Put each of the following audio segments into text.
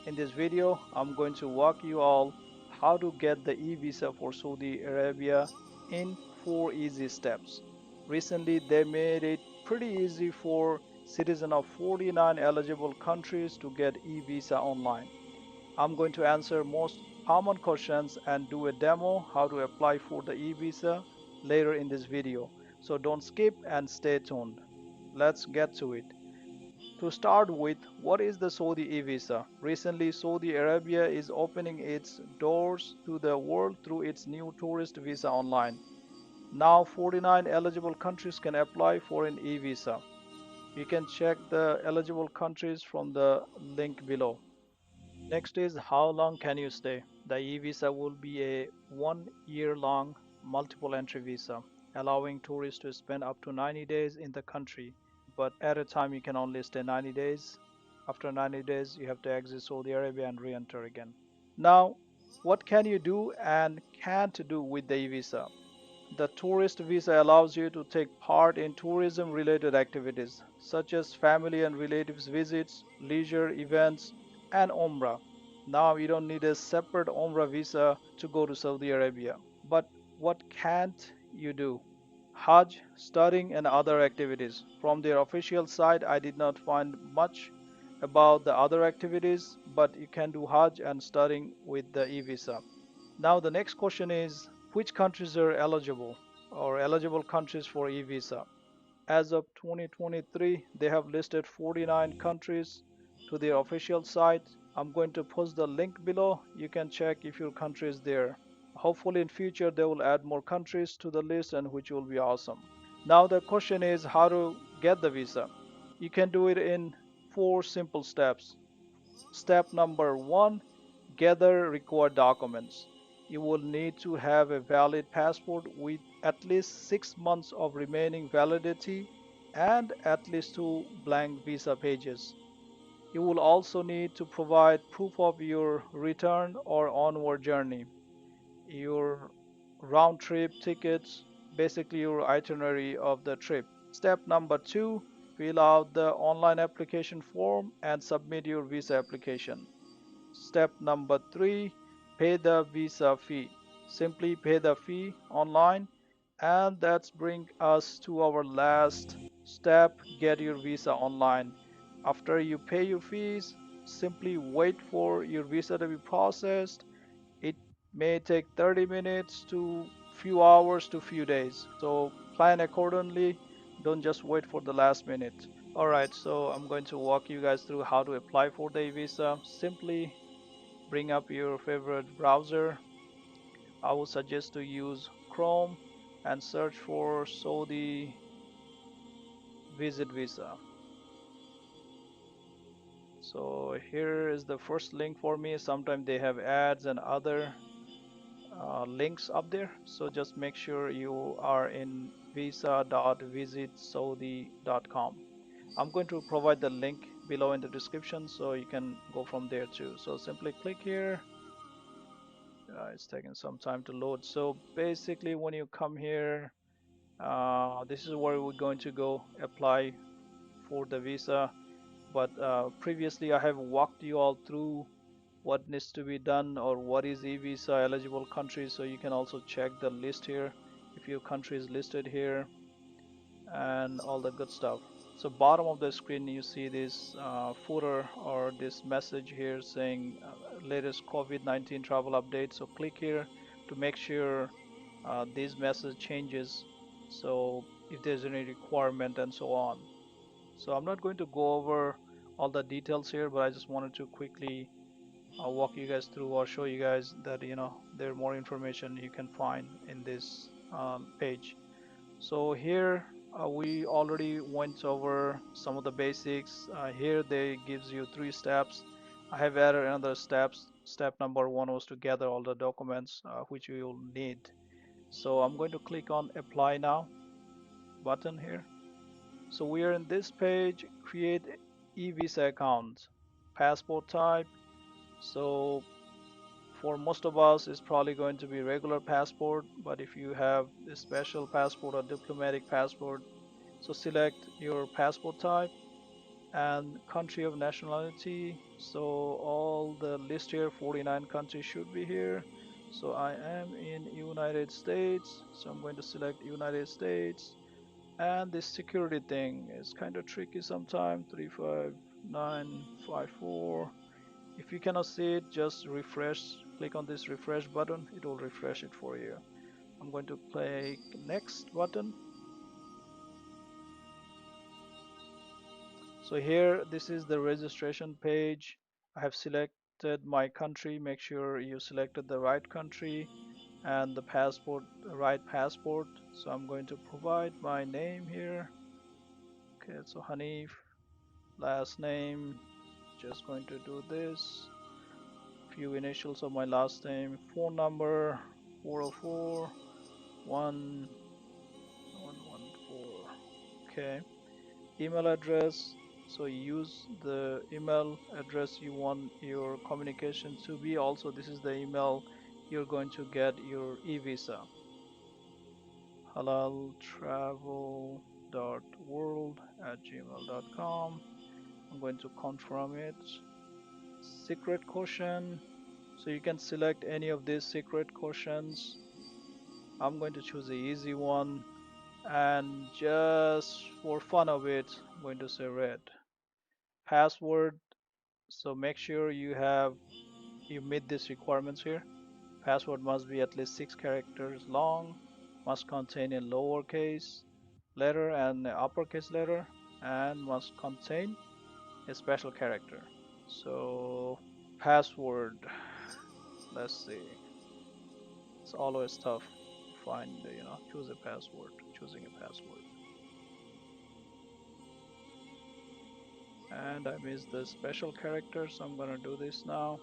In this video, I'm going to walk you all how to get the e-visa for Saudi Arabia in 4 easy steps. Recently, they made it pretty easy for citizens of 49 eligible countries to get e-visa online. I'm going to answer most common questions and do a demo how to apply for the e-visa later in this video. So don't skip and stay tuned. Let's get to it. To start with, what is the Saudi e-visa? Recently, Saudi Arabia is opening its doors to the world through its new tourist visa online. Now, 49 eligible countries can apply for an e-visa. You can check the eligible countries from the link below. Next is how long can you stay? The e-visa will be a 1 year long multiple entry visa, allowing tourists to spend up to 90 days in the country, but at a time you can only stay 90 days. After 90 days, you have to exit Saudi Arabia and re-enter again. Now, what can you do and can't do with the e-visa? The tourist visa allows you to take part in tourism related activities such as family and relatives visits, leisure events, and Umrah. Now you don't need a separate Umrah visa to go to Saudi Arabia. But what can't you do? Hajj, studying, and other activities. From their official site, I did not find much about the other activities, but you can do Hajj and studying with the e-visa. Now the next question is which countries are eligible or eligible countries for e-visa? As of 2023, they have listed 49 countries to their official site. I'm going to post the link below. You can check if your country is there. Hopefully in future they will add more countries to the list and which will be awesome. Now the question is how to get the visa. You can do it in 4 simple steps. Step number 1, gather required documents. You will need to have a valid passport with at least 6 months of remaining validity and at least 2 blank visa pages. You will also need to provide proof of your return or onward journey, your round trip tickets, basically your itinerary of the trip. Step number 2, fill out the online application form and submit your visa application. Step number 3, pay the visa fee. Simply pay the fee online, and that's bring us to our last step, get your visa online. After you pay your fees, simply wait for your visa to be processed. It may take 30 minutes to few hours to few days. So plan accordingly. Don't just wait for the last minute. Alright, so I'm going to walk you guys through how to apply for the visa. Simply bring up your favorite browser. I would suggest to use Chrome and search for Saudi Visit Visa. So here is the first link for me. Sometimes they have ads and other links up there. So just make sure you are in visa.visitsaudi.com. I'm going to provide the link below in the description so you can go from there too. So simply click here. It's taking some time to load. So basically when you come here, this is where we're going to go apply for the visa. But previously I have walked you all through what needs to be done or what is e-visa eligible countries, so you can also check the list here if your country is listed here and all the good stuff. So bottom of the screen you see this footer or this message here saying latest COVID-19 travel update. So click here to make sure this message changes, so if there's any requirement and so on. So I'm not going to go over all the details here, but I just wanted to quickly walk you guys through or show you guys that there are more information you can find in this page. So here we already went over some of the basics. Here they gives you 3 steps. I have added another steps. Step number 1 was to gather all the documents which you will need. So I'm going to click on apply now button here. So we are in this page, create e-visa account, passport type. So for most of us it's probably going to be regular passport, but if you have a special passport or diplomatic passport, so select your passport type. and country of nationality. So all the list here, 49 countries should be here. So I am in United States, so I'm going to select United States. And this security thing is kind of tricky sometimes. 35954. If you cannot see it, just refresh. Click on this refresh button. It will refresh it for you. I'm going to click next button. So here, this is the registration page. I have selected my country. Make sure you selected the right country and the passport, the right passport. So I'm going to provide my name here. Okay, so Hanif, last name, just going to do this. Few initials of my last name, phone number 404 1114. Okay, email address. So use the email address you want your communication to be. Also, this is the email you're going to get your e-visa. halaltravel.world@gmail.com. I'm going to confirm it. Secret caution. So you can select any of these secret cautions. I'm going to choose the easy one. And just for fun of it, I'm going to say red. Password. So make sure you meet these requirements here. Password must be at least 6 characters long, must contain a lowercase letter and an uppercase letter, and must contain a special character. So password, let's see. It's always tough to find, choose a password, choosing a password. And I missed the special character, so I'm gonna do this now.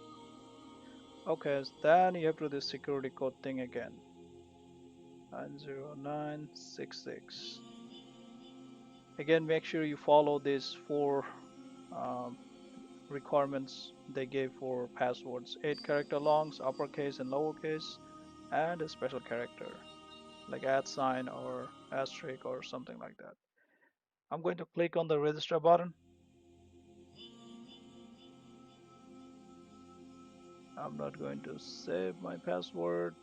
Okay, so then you have to do the security code thing again. 90966. Again, make sure you follow these four um, requirements they gave for passwords: 8 character longs, uppercase and lowercase, and a special character like @ or asterisk or something like that. I'm going to click on the register button. I'm not going to save my password.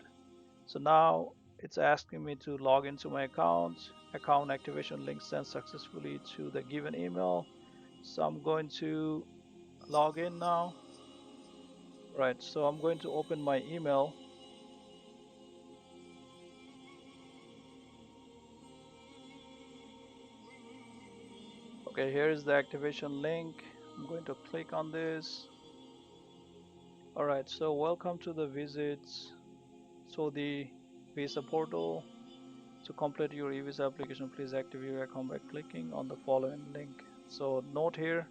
So now it's asking me to log into my account. Account activation link sent successfully to the given email. So I'm going to log in now. Right, so I'm going to open my email. Okay, here is the activation link. I'm going to click on this. All right, so welcome to the visits. So the visa portal. To complete your e-visa application, please activate your account by clicking on the following link. So note here,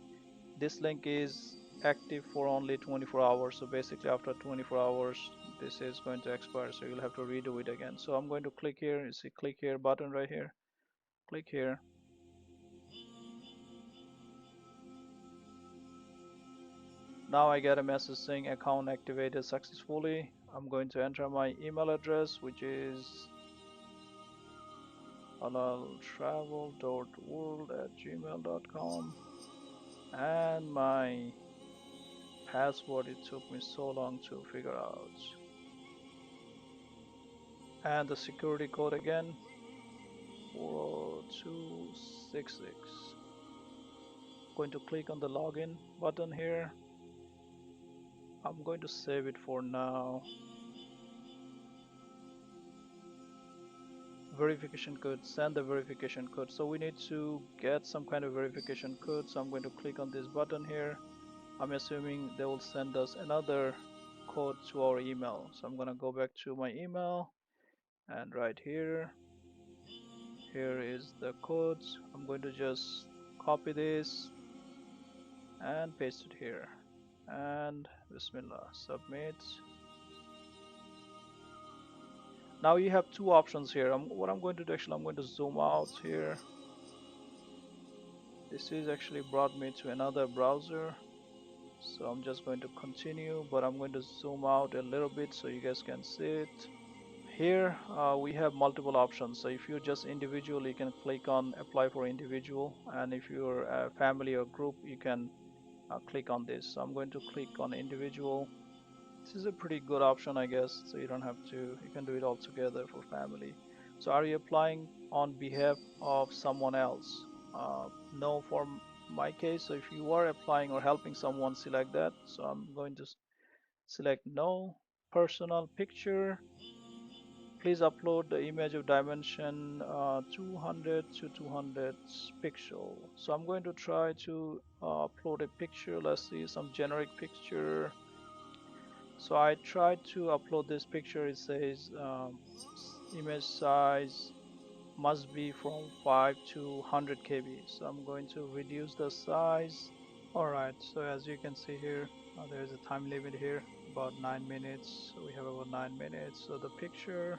this link is active for only 24 hours. So basically after 24 hours, this is going to expire. So you'll have to redo it again. So I'm going to click here. You see click here button right here. Click here. Now I get a message saying account activated successfully. I'm going to enter my email address, which is halaltravel.world@gmail.com, and my password it took me so long to figure out, and the security code again 40266. Going to click on the login button here. I'm going to save it for now. Verification code, send the verification code. So we need to get some kind of verification code, so I'm going to click on this button here. I'm assuming they will send us another code to our email. So I'm going to go back to my email, and right here is the codes. I'm going to just copy this and paste it here, and Bismillah, submit. Now you have two options here. What I'm going to do, actually, I'm going to zoom out here. This is actually brought me to another browser, so I'm just going to continue, but I'm going to zoom out a little bit so you guys can see it. Here we have multiple options. So if you're just individual, you can click on apply for individual, and if you're a family or group, you can click on this. So I'm going to click on individual. This is a pretty good option, I guess. So you don't have to, you can do it all together for family. So are you applying on behalf of someone else? No, for my case. So if you are applying or helping someone, select that. So I'm going to select no. Personal picture. Please upload the image of dimension 200 to 200 pixel. So I'm going to try to upload a picture. Let's see some generic picture. So I tried to upload this picture. It says image size must be from 5 to 100 KB. So I'm going to reduce the size. All right, so as you can see here, there is a time limit here, about 9 minutes. So we have about 9 minutes. So the picture,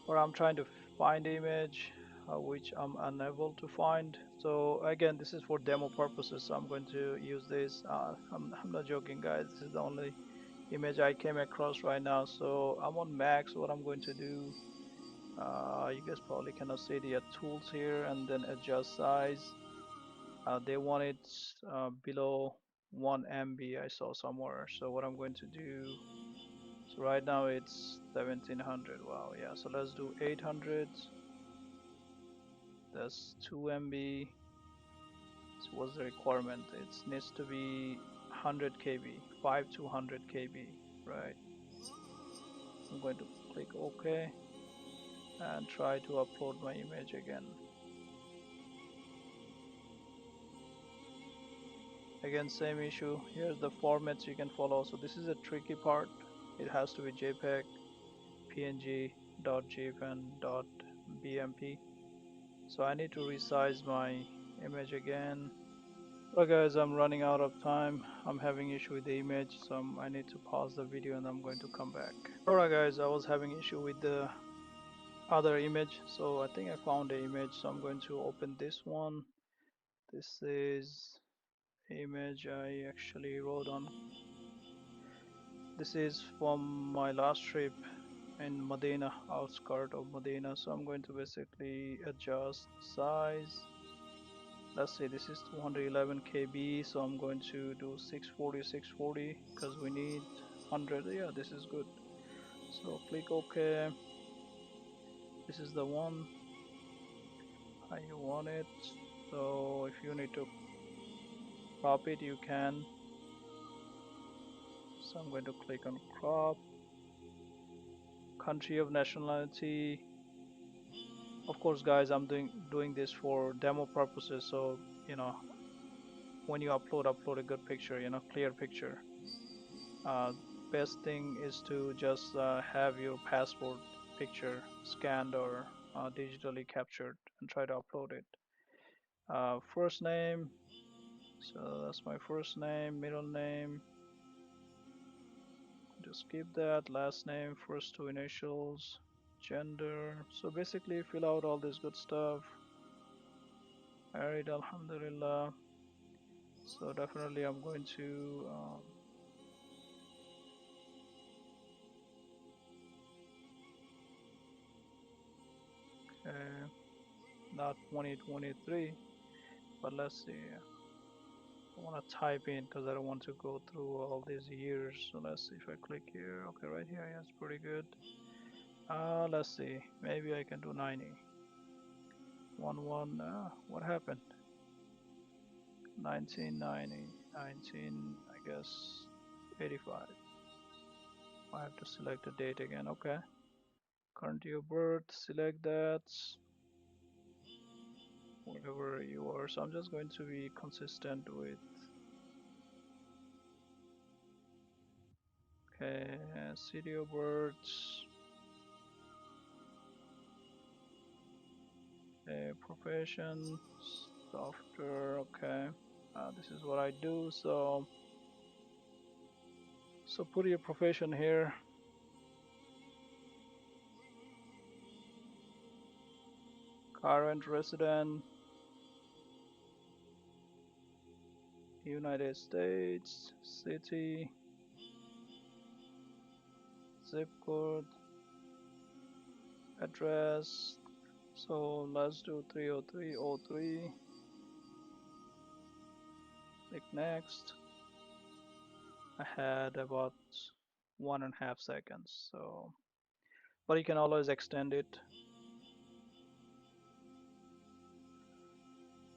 or I'm trying to find the image, which I'm unable to find. So again, this is for demo purposes. So I'm going to use this. I'm not joking, guys. This is the only image I came across right now. So I'm on Mac. So what I'm going to do, you guys probably cannot see the tools here, and then adjust size. They want it below 1 MB, I saw somewhere. So what I'm going to do, so right now it's 1700. Wow, yeah. So let's do 800. That's 2 MB. So what's the requirement? It needs to be 100 KB, 5 to 100 KB, right? I'm going to click OK and try to upload my image again. Again, same issue. Here's the formats you can follow. So this is a tricky part. It has to be JPEG, PNG, .gif, and .bmp. So I need to resize my image again. Well, guys, I'm running out of time. I'm having issue with the image, so I need to pause the video and I'm going to come back. Alright, guys, I was having issue with the other image, so I think I found the image. So I'm going to open this one. This is image I actually wrote on. This is from my last trip in Medina, outskirt of Medina. So I'm going to basically adjust size. Let's say this is 211 KB, so I'm going to do 640 because we need 100. Yeah, this is good. So click OK. This is the one how you want it. So if you need to crop it, you can. So I'm going to click on crop. Country of nationality. Of course, guys, I'm doing this for demo purposes. So when you upload a good picture, clear picture. uh, Best thing is to just have your passport picture scanned or digitally captured and try to upload it. First name, so that's my first name. Middle name, just keep that. Last name, first two initials. Gender, so basically fill out all this good stuff. Married, alhamdulillah. So definitely I'm going to okay, not 2023, but let's see. I want to type in because I don't want to go through all these years. So let's see if I click here. Okay, right here, yeah, it's pretty good. Let's see. Maybe I can do 90. 1 1. What happened? 1990, 19, I guess 85. I have to select the date again. Okay. Current year of birth. Select that. Whatever you are. So I'm just going to be consistent with. Okay. City of birth. Profession, software. Okay, this is what I do. So put your profession here. Current resident, United States. City, zip code. address. So let's do 30303. Click next. I had about 1.5 seconds. So, but you can always extend it.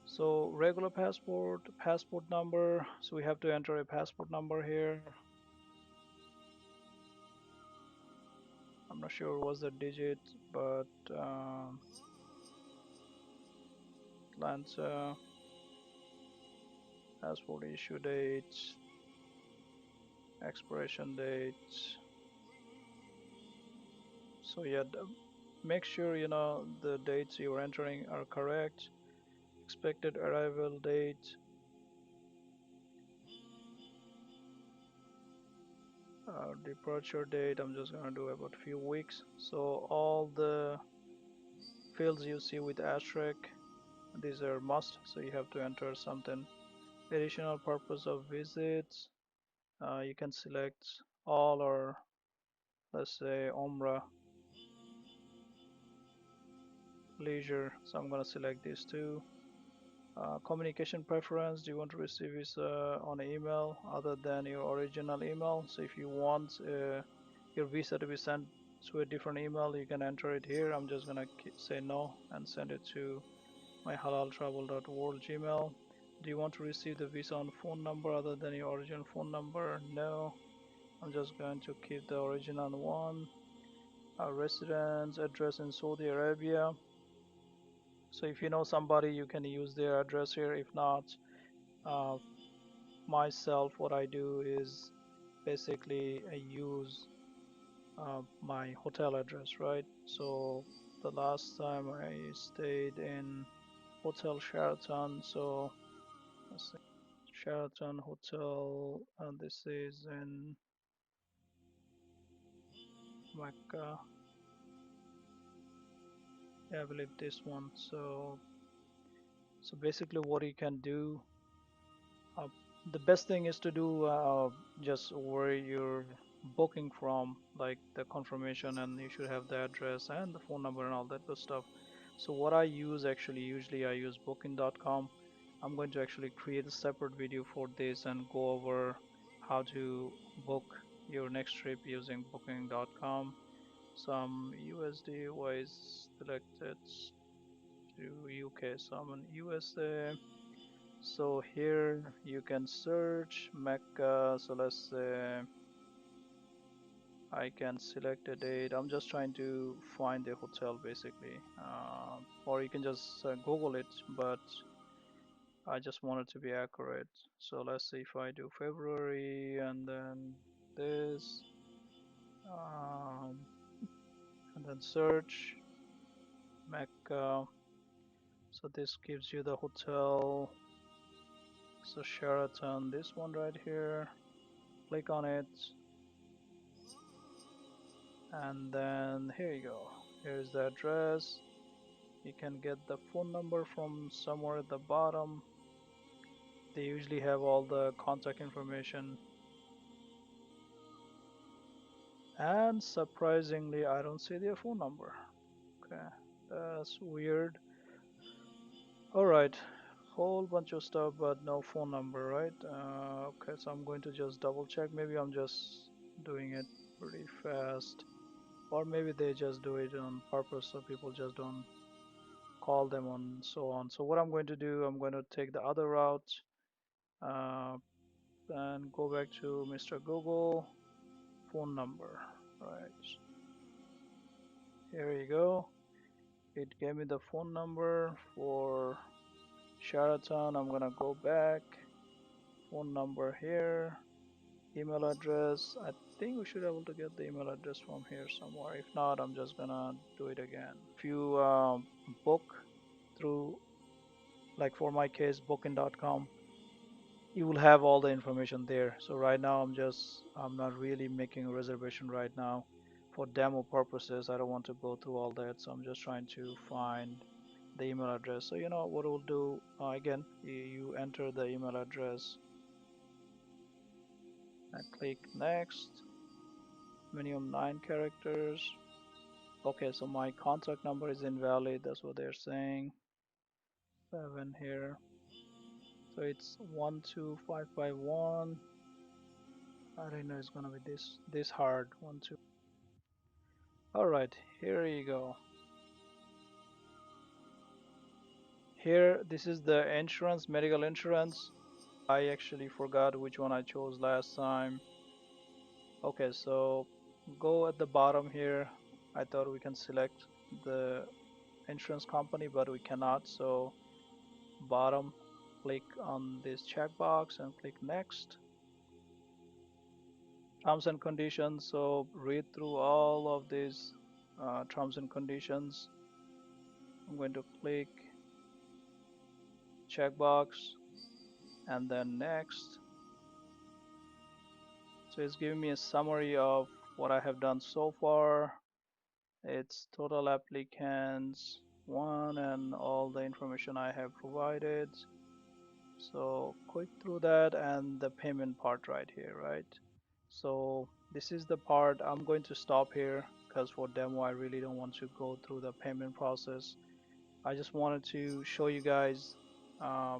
So regular passport number. So we have to enter a passport number here. I'm not sure what's the digit, but Atlanta passport issue date, expiration date. So yeah, make sure you know the dates you're entering are correct. Expected arrival date, departure date. I'm just gonna do about a few weeks. So all the fields you see with asterisk, these are must. So you have to enter something. Additional purpose of visits. You can select all or let's say Umrah leisure. So I'm gonna select these two. Communication preference, do you want to receive this on email other than your original email? So if you want your visa to be sent to a different email, you can enter it here. I'm just gonna say no and send it to my halaltravel.world Gmail. Do you want to receive the visa on phone number other than your original phone number? No. I'm just going to keep the original one. Residence address in Saudi Arabia. So if you know somebody, you can use their address here. If not, uh, myself, what I do is basically I use my hotel address, right? So the last time I stayed in Hotel Sheraton, so let's see, Sheraton Hotel, and this is in Mecca. Yeah, I believe this one. So basically, what you can do, uh, the best thing is to do just where you're booking from, like the confirmation, and you should have the address and the phone number and all that good stuff. So what I use actually, usually I use booking.com. I'm going to actually create a separate video for this and go over how to book your next trip using booking.com. Some USD was selected to UK, so I'm in USA. So here you can search Mecca. So let's say I can select a date. I'm just trying to find a hotel basically, or you can just Google it. But I just want it to be accurate. So let's see if I do February and then this, um, and then search Mecca. So this gives you the hotel. So Sheraton, this one right here. Click on it. And then here you go, here's the address. You can get the phone number from somewhere at the bottom. They usually have all the contact information, and surprisingly I don't see their phone number. Okay, that's weird. All right, whole bunch of stuff but no phone number, right? Okay, so I'm going to just double check. Maybe I'm just doing it pretty fast, or maybe they just do it on purpose so people just don't call them on so on. So what I'm going to do, I'm going to take the other route uh, and go back to Mr. Google phone number. Right, here you go. It gave me the phone number for Sheraton. I'm gonna go back. Phone number here. Email address. I think we should be able to get the email address from here somewhere. If not, I'm just gonna do it again. If you book through, like for my case, booking.com, you will have all the information there. So right now I'm not really making a reservation right now for demo purposes. I don't want to go through all that, so I'm just trying to find the email address. So you know what we'll do, again, you enter the email address and click next. Minimum 9 characters. Okay, so my contact number is invalid. That's what they're saying. 7 here. So it's 12551. I didn't know it's gonna be this hard. 1 2. All right, here you go. Here, this is the insurance, medical insurance. I actually forgot which one I chose last time. Okay, so go at the bottom here. I thought we can select the insurance company, but we cannot. So bottom, click on this checkbox and click next. Terms and conditions. So read through all of these terms and conditions. I'm going to click checkbox and then next. So it's giving me a summary of what I have done so far. It's total applicants one and all the information I have provided. So click through that and the payment part right here, right? So this is the part I'm going to stop here because for demo I really don't want to go through the payment process. I just wanted to show you guys uh,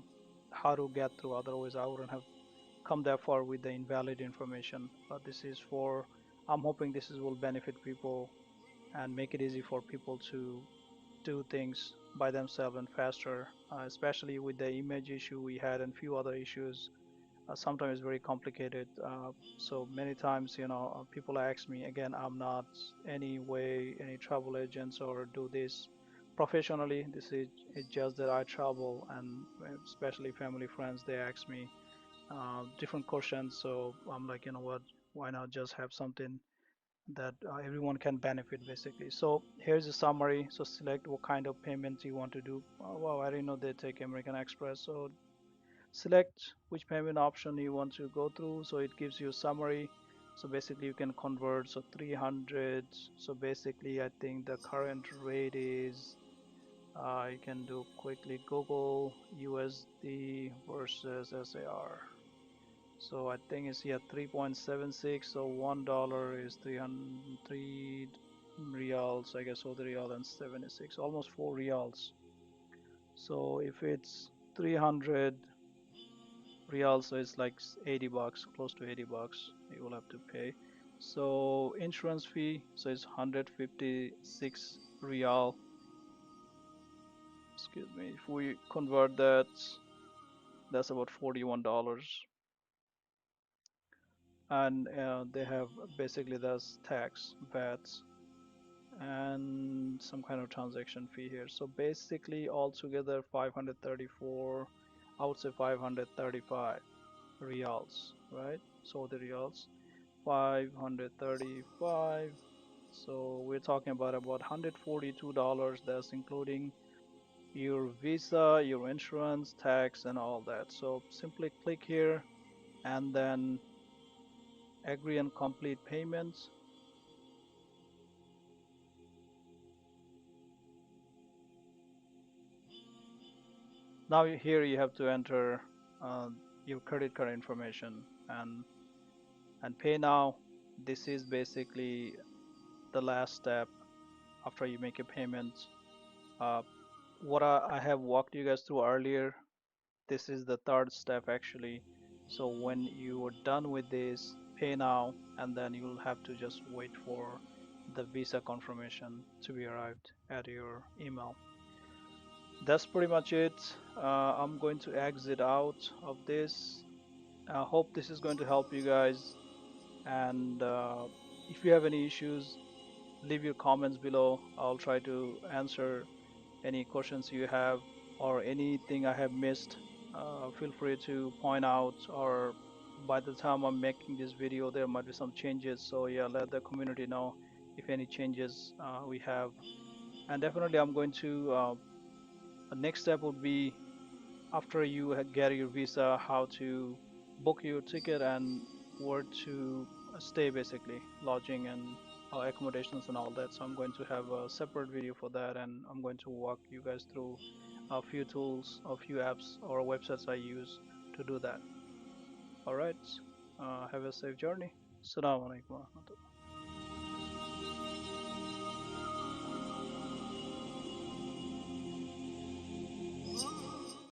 how to get through. Otherwise I wouldn't have come that far with the invalid information. But this is for, I'm hoping this is will benefit people and make it easy for people to do things by themselves and faster, especially with the image issue we had and few other issues. Sometimes it's very complicated. So many times, people ask me again, I'm not any way any travel agents or do this professionally. This is it's just that I travel and especially family friends, they ask me different questions. So I'm like, you know what, why not just have something that everyone can benefit basically. So here's a summary. So select what kind of payments you want to do. Oh, wow, I didn't know they take American Express. So select which payment option you want to go through. So it gives you a summary. So basically you can convert. So 300. So basically I think the current rate is you can do quickly Google USD versus SAR. So I think it's here 3.76. So $1 is 303 reals, I guess, so the real and 76, almost 4 reals. So if it's 300 reals, so it's like 80 bucks, close to 80 bucks you will have to pay. So insurance fee, so it's 156 real. Excuse me. If we convert that, that's about $41. And they have basically that's tax, VAT, and some kind of transaction fee here. So basically altogether 534, I would say 535 reals, right? So the reals 535. So we're talking about $142. That's including your visa, your insurance, tax, and all that. So simply click here and then agree and complete payments. Now here you have to enter uh, your credit card information and pay now. This is basically the last step after you make a payment. Uh, what I have walked you guys through earlier, this is the third step actually. So when you are done with this, pay now, and then you'll have to just wait for the visa confirmation to be arrived at your email. That's pretty much it. I'm going to exit out of this. I hope this is going to help you guys. And if you have any issues, leave your comments below. I'll try to answer any questions you have or anything I have missed. Feel free to point out, or by the time I'm making this video, there might be some changes. So yeah, let the community know if any changes we have. And definitely, I'm going to. The next step would be after you get your visa, how to book your ticket and where to stay, basically lodging and accommodations and all that. So I'm going to have a separate video for that, and I'm going to walk you guys through a few tools, a few apps or websites I use to do that. All right. Have a safe journey. Assalamu alaikum.